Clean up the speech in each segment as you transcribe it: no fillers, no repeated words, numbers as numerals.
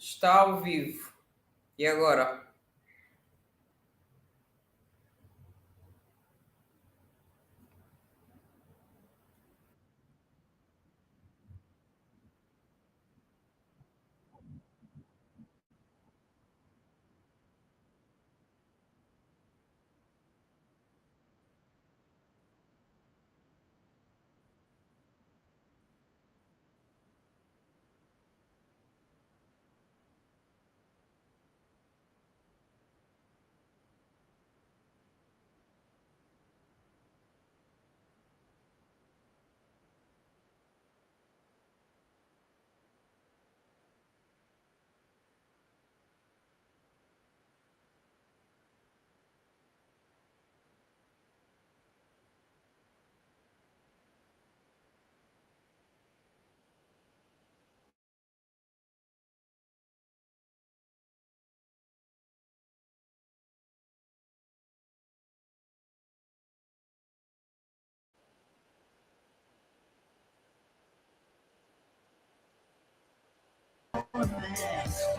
Está ao vivo. E agora?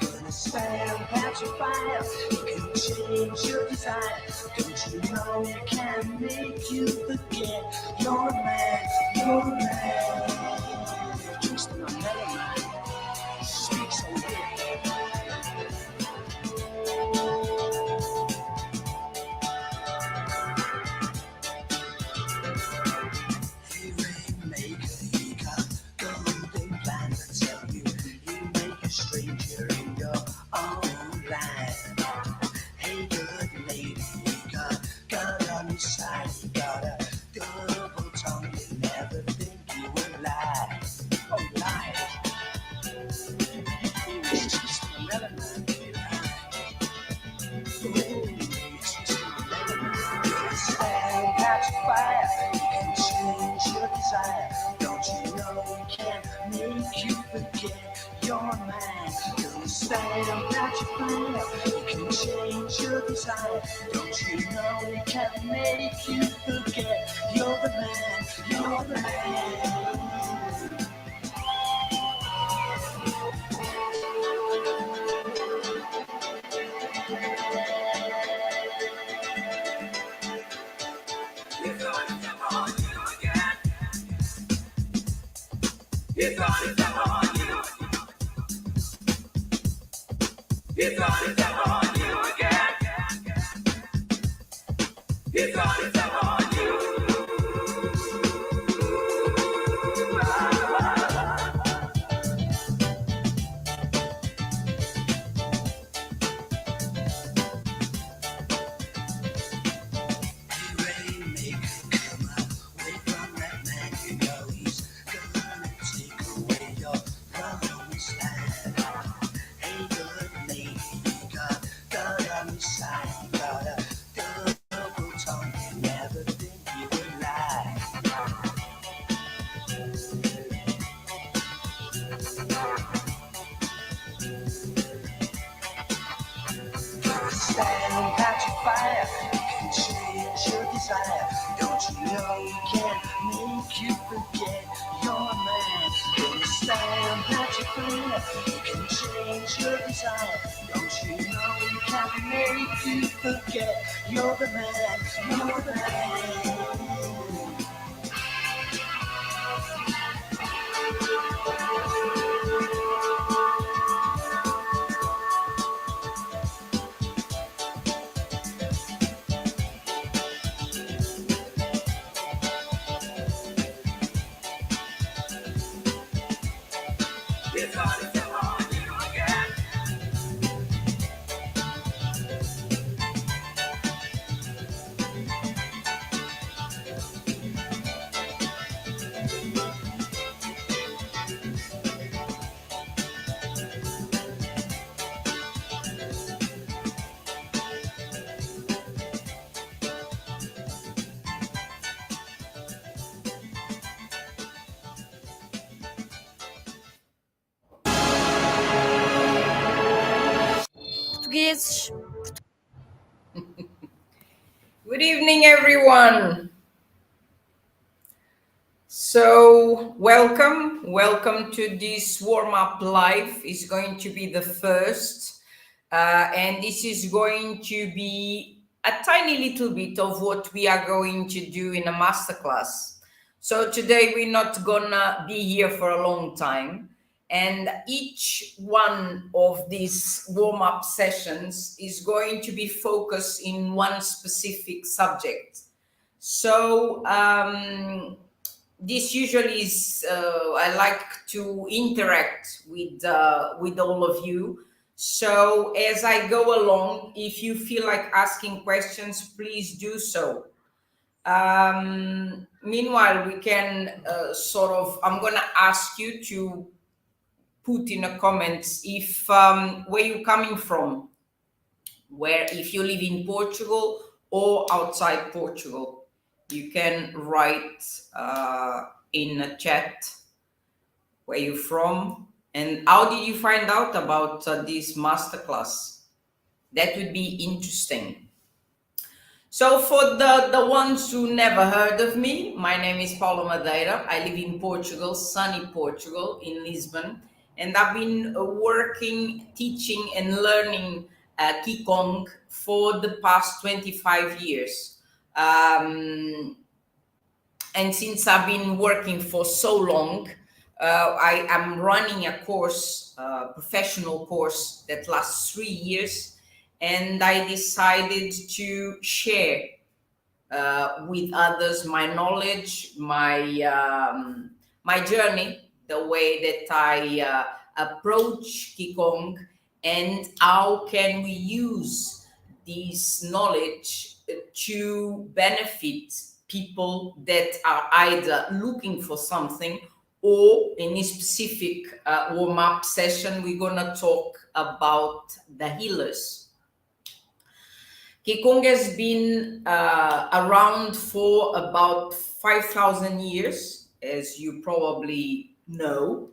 Gonna stand at your fire. You can change your desire. Don't you know you can make you forget you're a man, you're a man. Twisting on melody, speak so weird. He rainmaker, he got golden plan to tell you. You make a stranger in your own land. Hey, good lady, you got God on your side. You got a double tongue, you never think you would lie. Oh, lie. It's just a melody, baby. Stand, catch fire. You can change your desire. Don't you know we can make you forget you're a man? You stand, catch fire. You can change your desire. Don't you know we can make you forget you're the man? You're the man. It's on you again. It's on you. It's on you again. It's on you. Rainmaker, come away from that man. You know he's gonna take away your promised land. Hey, good lady, you got God on your side. You got a double tongue. You never think you would lie. Stand, catch a fire. You can change your desire. Don't you know you can make you forget you're a man? Gonna stand, catch a fire. You can change your desire. Don't you know you can make you forget you're the man? You're the man. It's on you again. Portugueses. Good evening, everyone. So, welcome to this warm up live. It's going to be the first, and this is going to be a tiny little bit of what we are going to do in a masterclass. So, today we're not gonna be here for a long time, and each one of these warm up sessions is going to be focused in one specific subject. So, this usually is I like to interact with all of you. So as I go along, if you feel like asking questions, please do so. Meanwhile, we can I'm gonna ask you to put in the comments if where you coming from, where if you live in Portugal or outside Portugal. You can write in a chat where you're from and how did you find out about this masterclass. That would be interesting. So for the ones who never heard of me, my name is Paulo Madeira. I live in Portugal, sunny Portugal, in Lisbon, and I've been working, teaching, and learning Qigong for the past 25 years. And since I've been working for so long, I am running a course, professional course that lasts 3 years, and I decided to share with others my knowledge, my journey, the way that I approach Qigong, and how can we use this knowledge to benefit people that are either looking for something or in a specific warm-up session, we're gonna talk about the healers. Qigong has been around for about 5,000 years, as you probably know,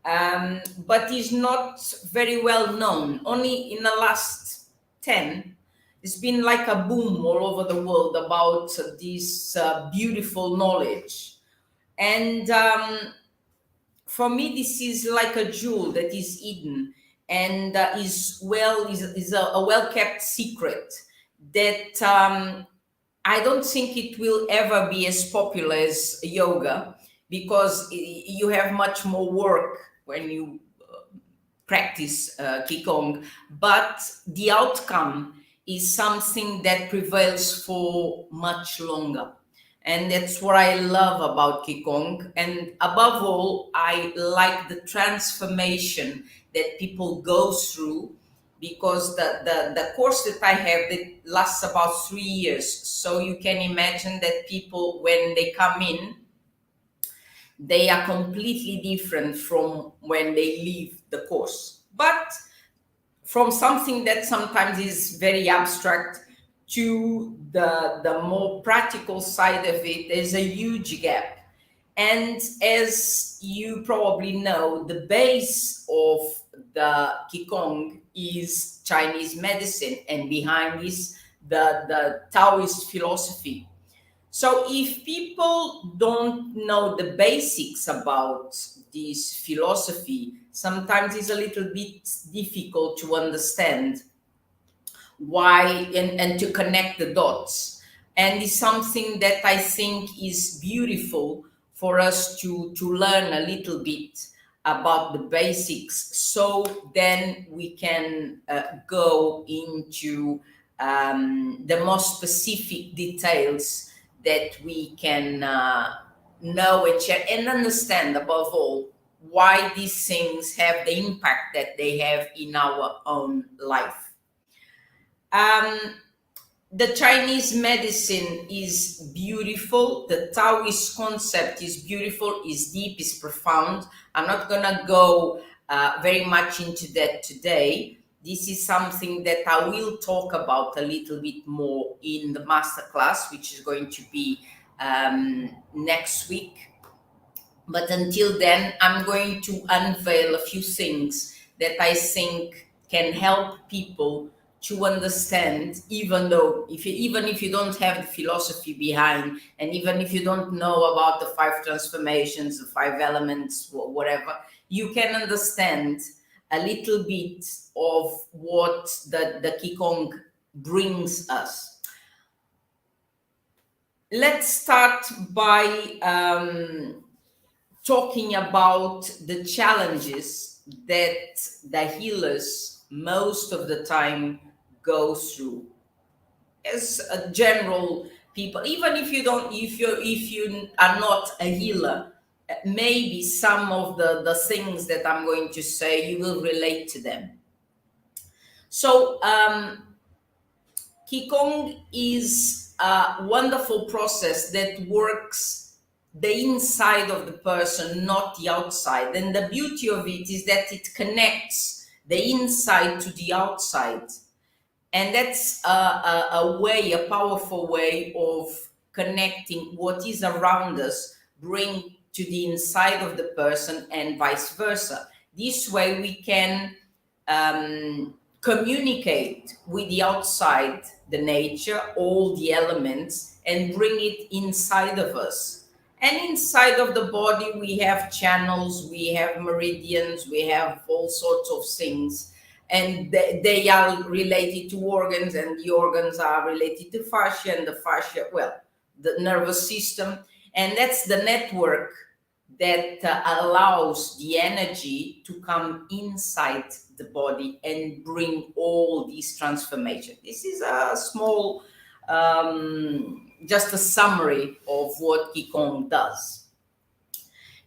but is not very well known. Only in the last 10, it's been like a boom all over the world about this beautiful knowledge. And for me, this is like a jewel that is hidden and is a well-kept secret that I don't think it will ever be as popular as yoga, because you have much more work when you practice Qigong, but the outcome is something that prevails for much longer. And that's what I love about Qigong. And above all, I like the transformation that people go through, because the course that I have, that lasts about 3 years. So you can imagine that people, when they come in, they are completely different from when they leave the course. But from something that sometimes is very abstract to the more practical side of it, there's a huge gap. And as you probably know, the base of the Qigong is Chinese medicine, and behind this, the Taoist philosophy. So if people don't know the basics about this philosophy, sometimes it's a little bit difficult to understand why and to connect the dots. And it's something that I think is beautiful for us to learn a little bit about the basics, so then we can go into the more specific details that we can know and share and understand, above all, why these things have the impact that they have in our own life. The Chinese medicine is beautiful. The Taoist concept is beautiful, is deep, is profound. I'm not gonna go very much into that today. This is something that I will talk about a little bit more in the masterclass, which is going to be next week. But until then, I'm going to unveil a few things that I think can help people to understand, even though even if you don't have the philosophy behind, and even if you don't know about the five transformations, the five elements, whatever, you can understand a little bit of what the Qigong brings us. Let's start by talking about the challenges that the healers most of the time go through as a general people. Even if you don't, if you are not a healer, maybe some of the things that I'm going to say, you will relate to them. So Qigong is a wonderful process that works the inside of the person, not the outside. And the beauty of it is that it connects the inside to the outside. And that's a way, a powerful way of connecting what is around us, bring to the inside of the person, and vice versa. This way we can communicate with the outside, the nature, all the elements, and bring it inside of us. And inside of the body, we have channels, we have meridians, we have all sorts of things. And they are related to organs, and the organs are related to fascia, and the fascia, well, the nervous system. And that's the network that allows the energy to come inside the body and bring all these transformations. This is a small, just a summary of what Qigong does.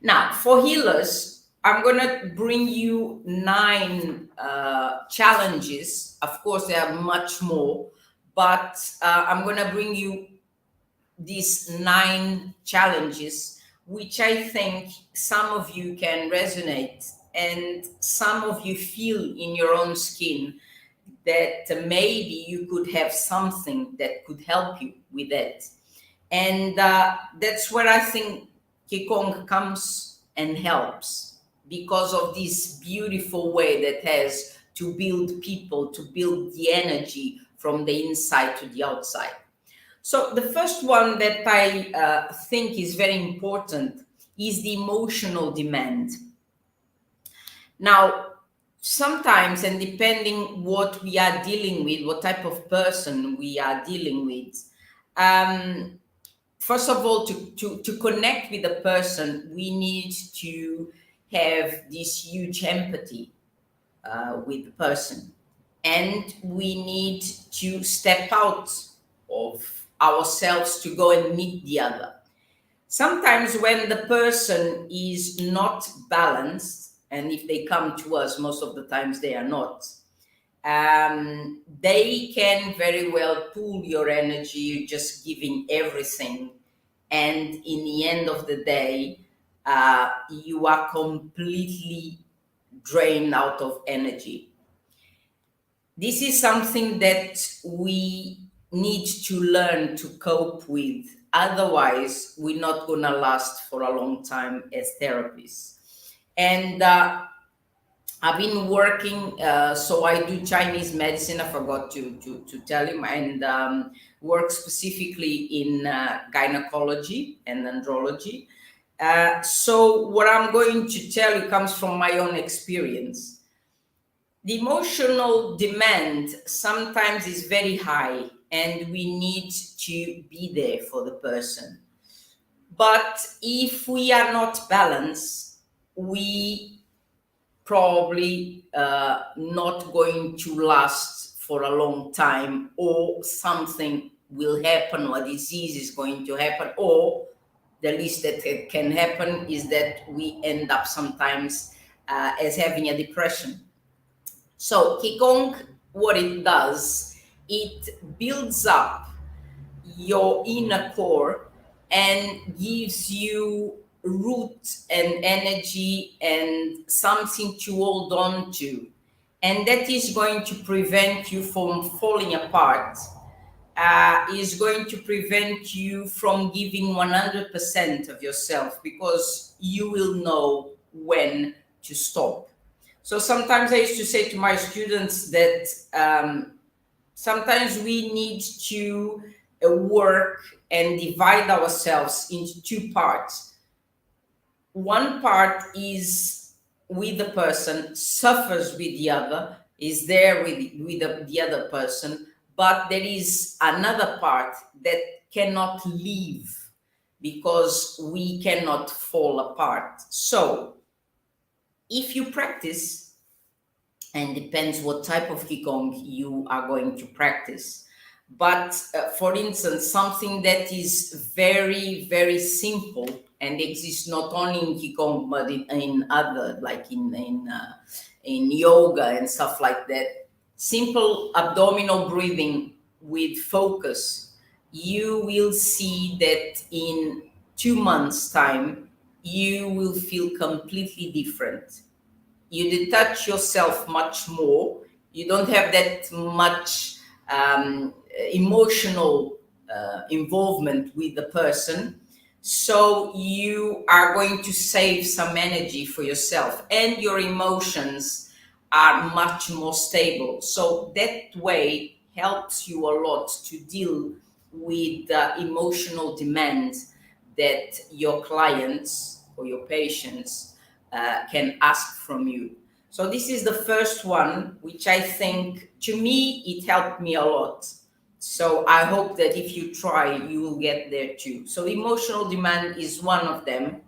Now, for healers, I'm going to bring you 9 challenges. Of course, there are much more, but I'm going to bring you these 9 challenges, which I think some of you can resonate, and some of you feel in your own skin that maybe you could have something that could help you with that. And that's where I think Qigong comes and helps, because of this beautiful way that has to build people, to build the energy from the inside to the outside. So the first one that I think is very important is the emotional demand. Now, sometimes, and depending what we are dealing with, what type of person we are dealing with, first of all, to connect with a person, we need to have this huge empathy with the person. And we need to step out of ourselves to go and meet the other. Sometimes when the person is not balanced, and if they come to us, most of the times they are not, they can very well pull your energy, just giving everything. And in the end of the day, you are completely drained out of energy. This is something that we need to learn to cope with. Otherwise, we're not going to last for a long time as therapists. And I've been working, so I do Chinese medicine, I forgot to tell you, and work specifically in gynecology and andrology. So what I'm going to tell you comes from my own experience. The emotional demand sometimes is very high, and we need to be there for the person. But if we are not balanced, we probably not going to last for a long time, or something will happen, or a disease is going to happen, or the least that can happen is that we end up sometimes as having a depression. So Qigong, what it does, it builds up your inner core and gives you root and energy and something to hold on to. And that is going to prevent you from falling apart, is going to prevent you from giving 100% of yourself, because you will know when to stop. So sometimes I used to say to my students that sometimes we need to work and divide ourselves into two parts. One part is with the person, suffers with the other, is there with the other person, but there is another part that cannot leave because we cannot fall apart. So if you practice, and depends what type of qigong you are going to practice, but for instance, something that is very very simple and exists not only in qigong but in other, like in yoga and stuff like that, simple abdominal breathing with focus, you will see that in 2 months time you will feel completely different. You detach yourself much more. You don't have that much emotional involvement with the person. So you are going to save some energy for yourself, and your emotions are much more stable. So that way helps you a lot to deal with the emotional demands that your clients or your patients can ask from you. So this is the first one, which I think, to me, it helped me a lot. So I hope that if you try, you will get there too. So emotional demand is one of them.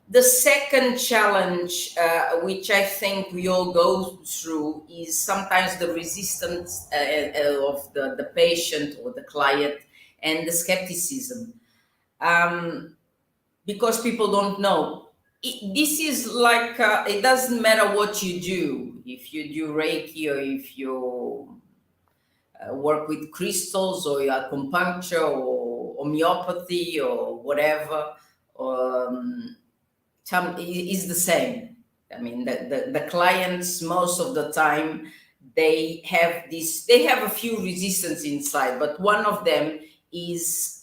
The second challenge, which I think we all go through, is sometimes the resistance of the patient or the client, and the skepticism. Um, because people don't know. This is like, it doesn't matter what you do, if you do Reiki, or if you work with crystals, or acupuncture, or homeopathy, or whatever, is the same. I mean, the clients, most of the time, they have a few resistance inside, but one of them is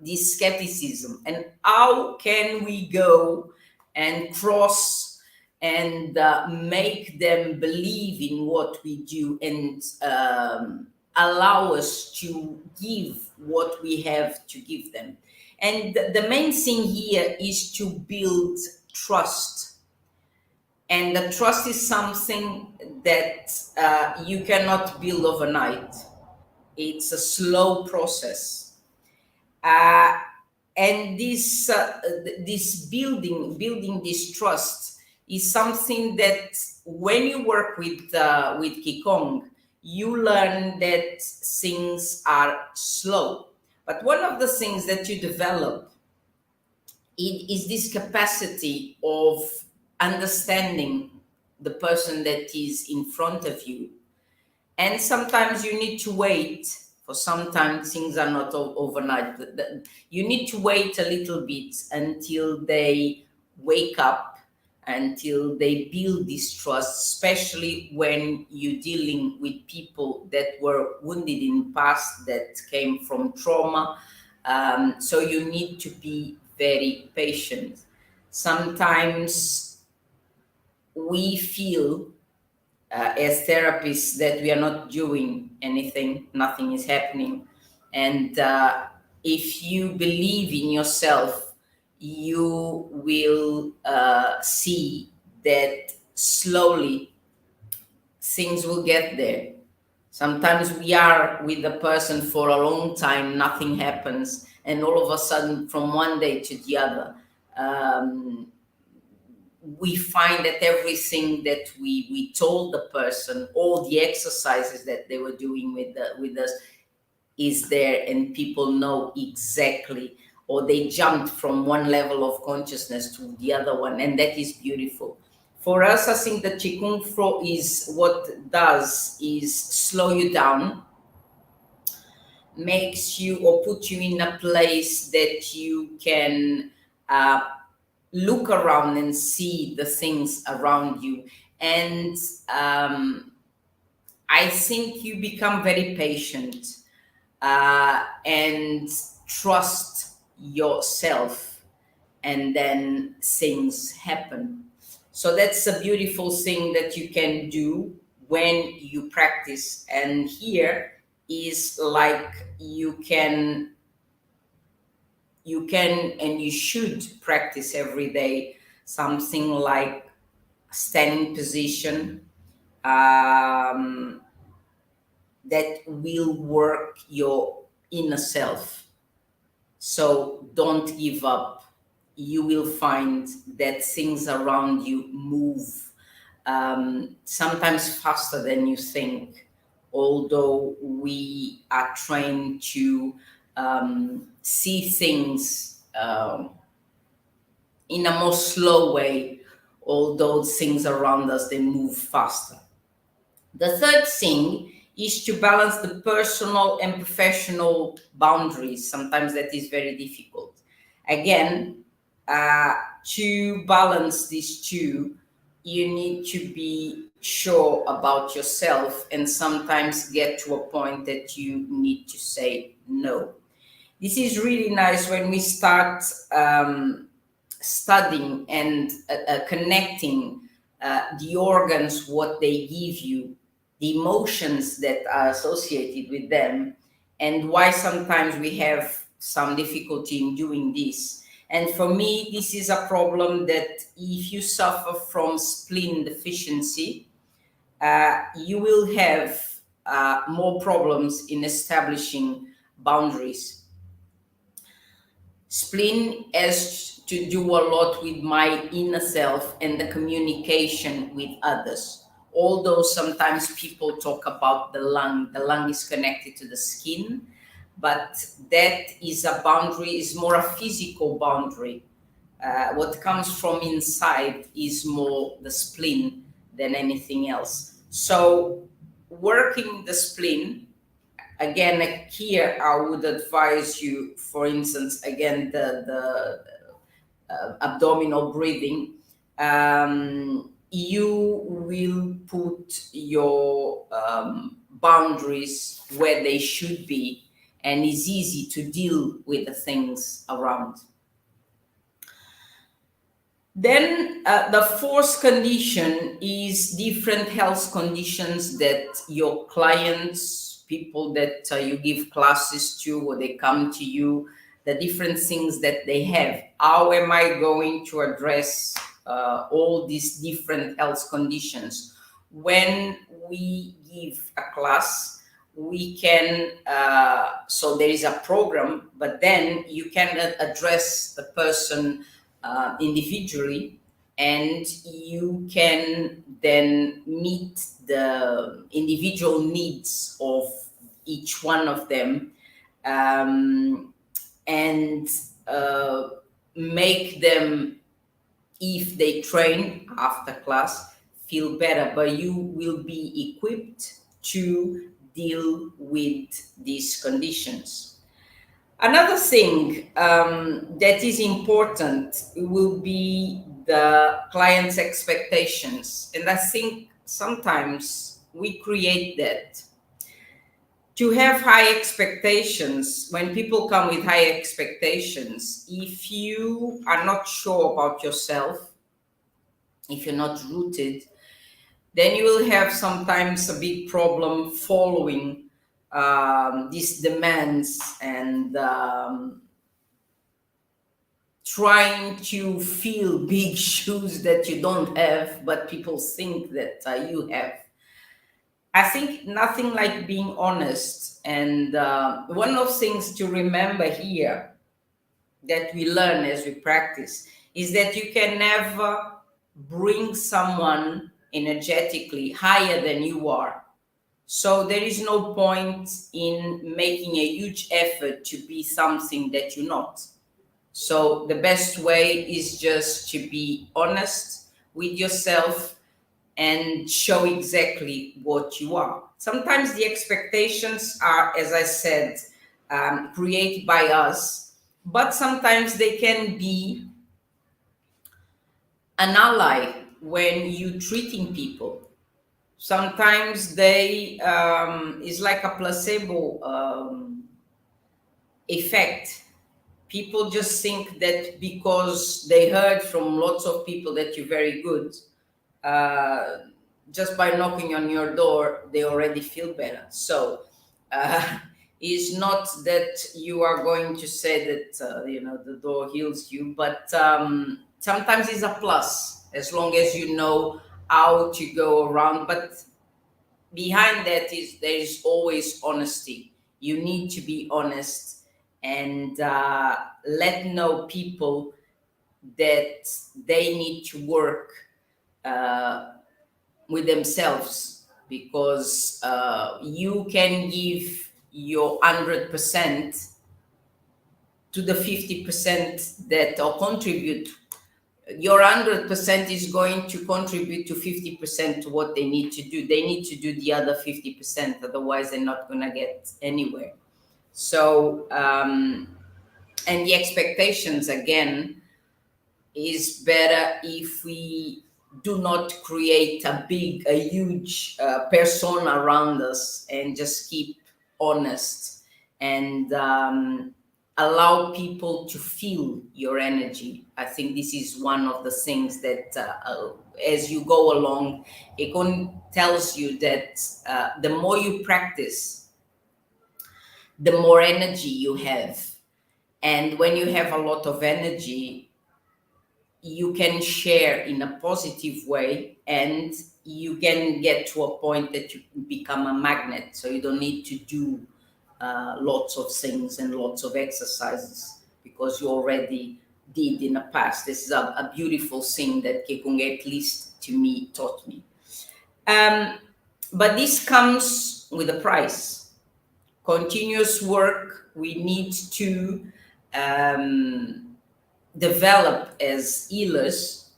this skepticism. And how can we go and cross and make them believe in what we do, and allow us to give what we have to give them? And the main thing here is to build trust. And the trust is something that you cannot build overnight. It's a slow process. Uh, and this building this trust is something that, when you work with Qigong, you learn that things are slow. But one of the things that you develop, it is this capacity of understanding the person that is in front of you. And sometimes you need to wait. For sometimes things are not overnight. You need to wait a little bit until they wake up, until they build this trust, especially when you're dealing with people that were wounded in past, that came from trauma. So you need to be very patient. Sometimes we feel, as therapists, that we are not doing anything, nothing is happening. And if you believe in yourself, you will see that slowly things will get there. Sometimes we are with the person for a long time, nothing happens, and all of a sudden, from one day to the other, um, we find that everything that we told the person, all the exercises that they were doing with us, is there, and people know exactly, or they jumped from one level of consciousness to the other one, and that is beautiful. For us, I think the Qigong Flow is what does is slow you down, makes you, or put you in a place that you can uh, look around and see the things around you. And I think you become very patient, and trust yourself, and then things happen. So that's a beautiful thing that you can do when you practice. And here is like you can and you should practice every day something like standing position, um, that will work your inner self. So don't give up. You will find that things around you move, sometimes faster than you think, although we are trained to see things in a more slow way, although things around us they move faster. The third thing is to balance the personal and professional boundaries. Sometimes that is very difficult. Again, to balance these two, you need to be sure about yourself and sometimes get to a point that you need to say no. This is really nice when we start studying and connecting the organs, what they give you, the emotions that are associated with them, and why sometimes we have some difficulty in doing this. And for me, this is a problem that if you suffer from spleen deficiency, you will have more problems in establishing boundaries. Spleen has to do a lot with my inner self and the communication with others. Although sometimes people talk about the lung is connected to the skin, but that is a boundary, is more a physical boundary. What comes from inside is more the spleen than anything else. So, working the spleen, again, here I would advise you, for instance, again, the abdominal breathing. You will put your boundaries where they should be, and it's easy to deal with the things around. Then the fourth condition is different health conditions that your clients, people that you give classes to, or they come to you, the different things that they have. How am I going to address all these different health conditions? When we give a class, we can, so there is a program, but then you can address the person individually, and you can then meet the individual needs of each one of them, and make them, if they train after class, feel better, but you will be equipped to deal with these conditions. Another thing that is important will be the client's expectations. And I think sometimes we create that. To have high expectations, when people come with high expectations, if you are not sure about yourself, if you're not rooted, then you will have sometimes a big problem following these demands and trying to fill big shoes that you don't have, but people think that you have. I think nothing like being honest. And one of the things to remember here that we learn as we practice is that you can never bring someone energetically higher than you are. So there is no point in making a huge effort to be something that you're not. So the best way is just to be honest with yourself and show exactly what you are. Sometimes the expectations are, as I said, created by us, but sometimes they can be an ally when you treating people. Sometimes they is like a placebo effect. People just think that because they heard from lots of people that you're very good, uh, just by knocking on your door, they already feel better. So uh, it's not that you are going to say that the door heals you, but sometimes it's a plus as long as you know how to go around. But behind that is there is always honesty. You need to be honest and let know people that they need to work uh, with themselves, because you can give your 100% to the 50% that or contribute. Your 100% is going to contribute to 50% to what they need to do. They need to do the other 50%, otherwise they're not going to get anywhere. So and the expectations again is better if we do not create a huge persona around us, and just keep honest and allow people to feel your energy. I think this is one of the things that, as you go along, Ekon tells you that the more you practice, the more energy you have. And when you have a lot of energy, you can share in a positive way, and you can get to a point that you become a magnet, so you don't need to do lots of things and lots of exercises, because you already did in the past. This is a beautiful thing that Kekung, at least to me, taught me. But this comes with a price. Continuous work. We need to develop as healers,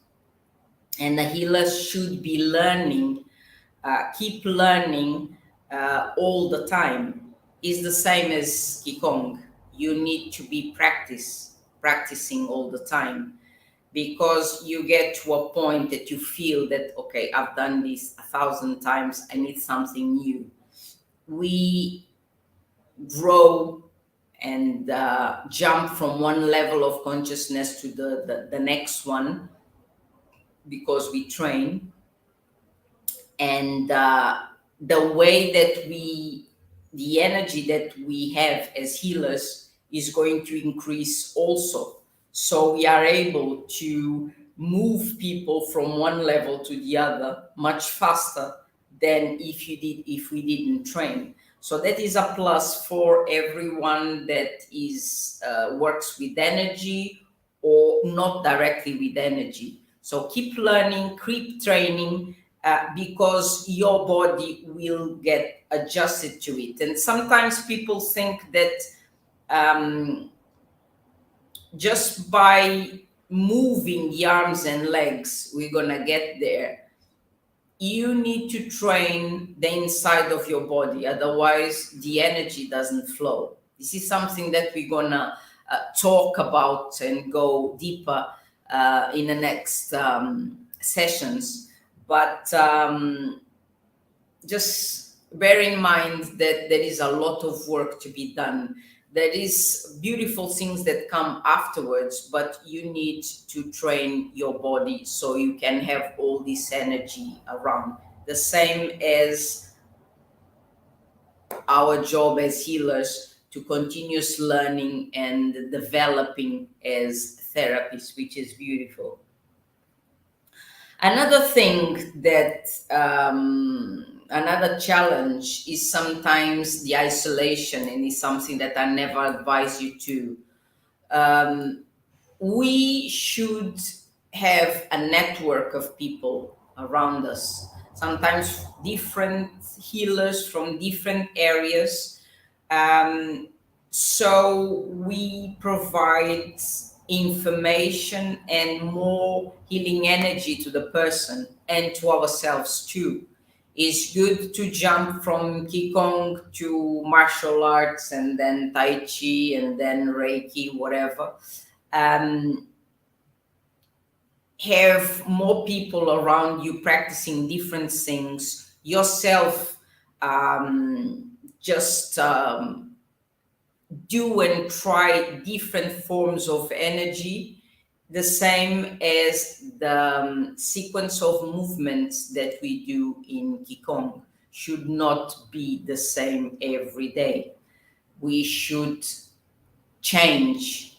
and the healers should be learning, keep learning all the time. Is the same as Qigong. You need to be practicing all the time, because you get to a point that you feel that, okay, I've done this 1,000 times, I need something new. We grow and jump from one level of consciousness to the next one, because we train. And the way that the energy that we have as healers is going to increase also. So we are able to move people from one level to the other much faster than if we didn't train. So that is a plus for everyone that is works with energy or not directly with energy. So keep learning, keep training, because your body will get adjusted to it. And sometimes people think that just by moving the arms and legs, we're gonna get there. You need to train the inside of your body, otherwise the energy doesn't flow. This is something that we're gonna talk about and go deeper in the next sessions. But just bear in mind that there is a lot of work to be done. There is beautiful things that come afterwards, but you need to train your body so you can have all this energy around. The same as our job as healers, to continuous learning and developing as therapists, which is beautiful. Another thing that, another challenge is sometimes the isolation, and is something that I never advise you to. We should have a network of people around us, sometimes different healers from different areas. So we provide information and more healing energy to the person and to ourselves too. It's good to jump from Qigong to martial arts, and then Tai Chi, and then Reiki, whatever. Have more people around you practicing different things. Yourself, just do and try different forms of energy, the same as the sequence of movements that we do in Qigong should not be the same every day. We should change,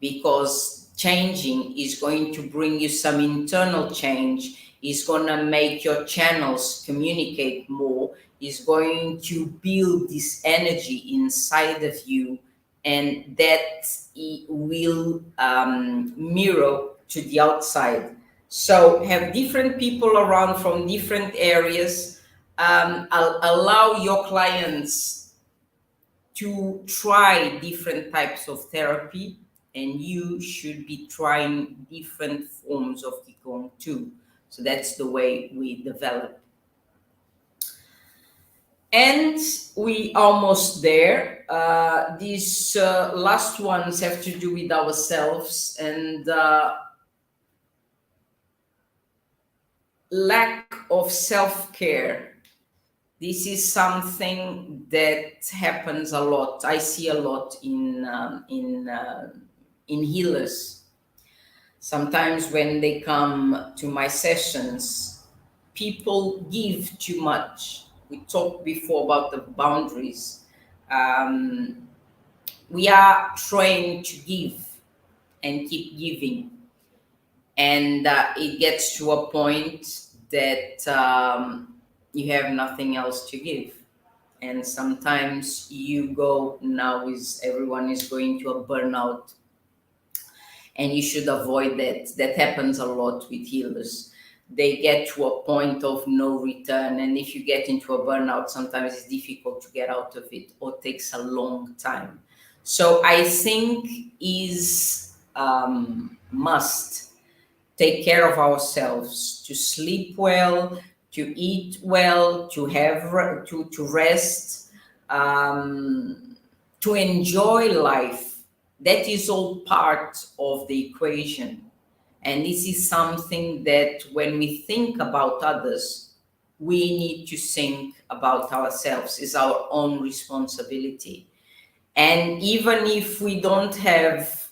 because changing is going to bring you some internal change, is going to make your channels communicate more, is going to build this energy inside of you, and that will mirror to the outside. So have different people around from different areas. Allow your clients to try different types of therapy, and you should be trying different forms of Qigong too. So that's the way we develop. And we almost there. These last ones have to do with ourselves and lack of self-care. This is something that happens a lot. I see a lot in healers. Sometimes when they come to my sessions, people give too much. We talked before about the boundaries. Um, we are trained to give and keep giving, and it gets to a point that you have nothing else to give. And sometimes you go, now is everyone is going to a burnout, and you should avoid that. That happens a lot with healers. They get to a point of no return, and if you get into a burnout, sometimes it's difficult to get out of it, or takes a long time. So I think is must take care of ourselves, to sleep well, to eat well, to have to rest, to enjoy life. That is all part of the equation. And this is something that when we think about others, we need to think about ourselves. It's our own responsibility. And even if we don't have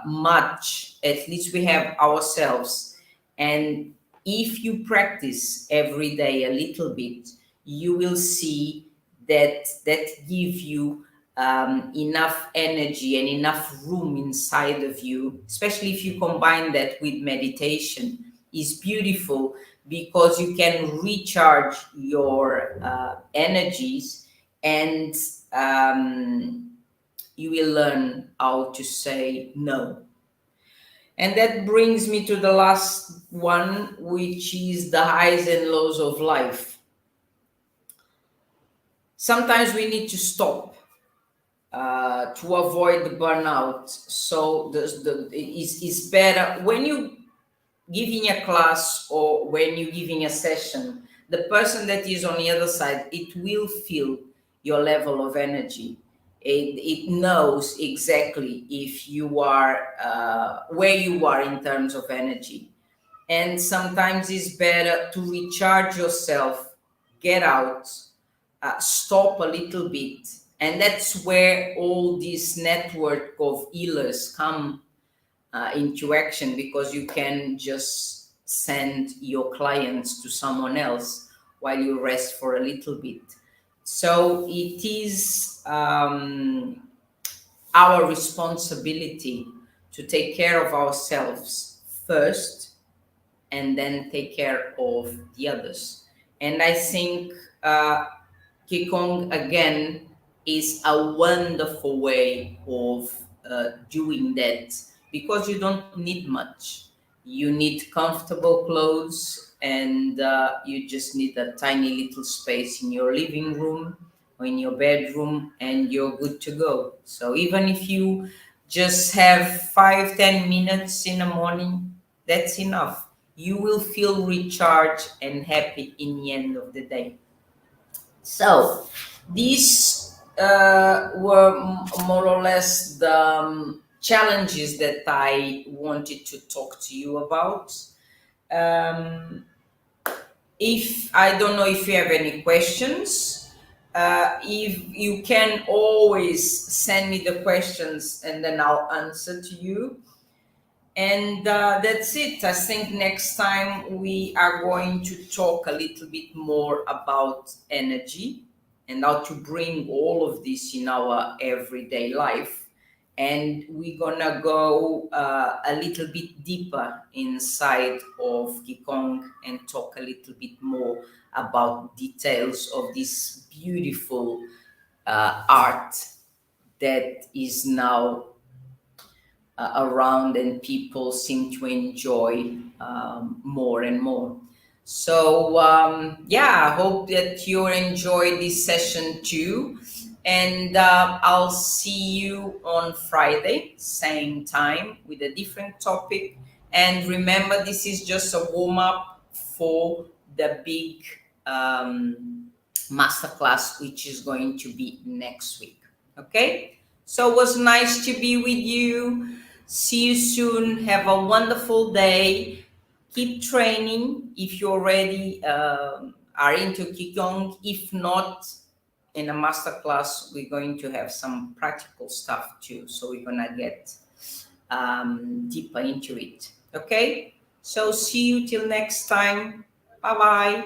much, at least we have ourselves. And if you practice every day a little bit, you will see that that gives you enough energy and enough room inside of you, especially if you combine that with meditation, is beautiful, because you can recharge your energies, and you will learn how to say no. And that brings me to the last one, which is the highs and lows of life. Sometimes we need to stop to avoid the burnout. So it's better when you giving a class or when you're giving a session, the person that is on the other side, it will feel your level of energy. It knows exactly if you are where you are in terms of energy. And sometimes it's better to recharge yourself, get out, stop a little bit. And that's where all this network of healers come into action, because you can just send your clients to someone else while you rest for a little bit. So it is our responsibility to take care of ourselves first, and then take care of the others. And I think Qigong again is a wonderful way of doing that, because you don't need much. You need comfortable clothes, and you just need a tiny little space in your living room or in your bedroom, and you're good to go. So even if you just have 5-10 minutes in the morning, that's enough. You will feel recharged and happy in the end of the day. So these were more or less the challenges that I wanted to talk to you about. If I don't know if you have any questions, if you can always send me the questions and then I'll answer to you. And that's it. I think next time we are going to talk a little bit more about energy and how to bring all of this in our everyday life. And we're gonna go a little bit deeper inside of Qigong and talk a little bit more about details of this beautiful art that is now around and people seem to enjoy more and more. So, yeah, I hope that you enjoyed this session too. And I'll see you on Friday, same time, with a different topic. And remember, this is just a warm up for the big masterclass, which is going to be next week. Okay? So it was nice to be with you. See you soon. Have a wonderful day. Keep training if you already are into Qigong. If not, in a masterclass, we're going to have some practical stuff too. So we're going to get deeper into it. Okay? So see you till next time. Bye bye.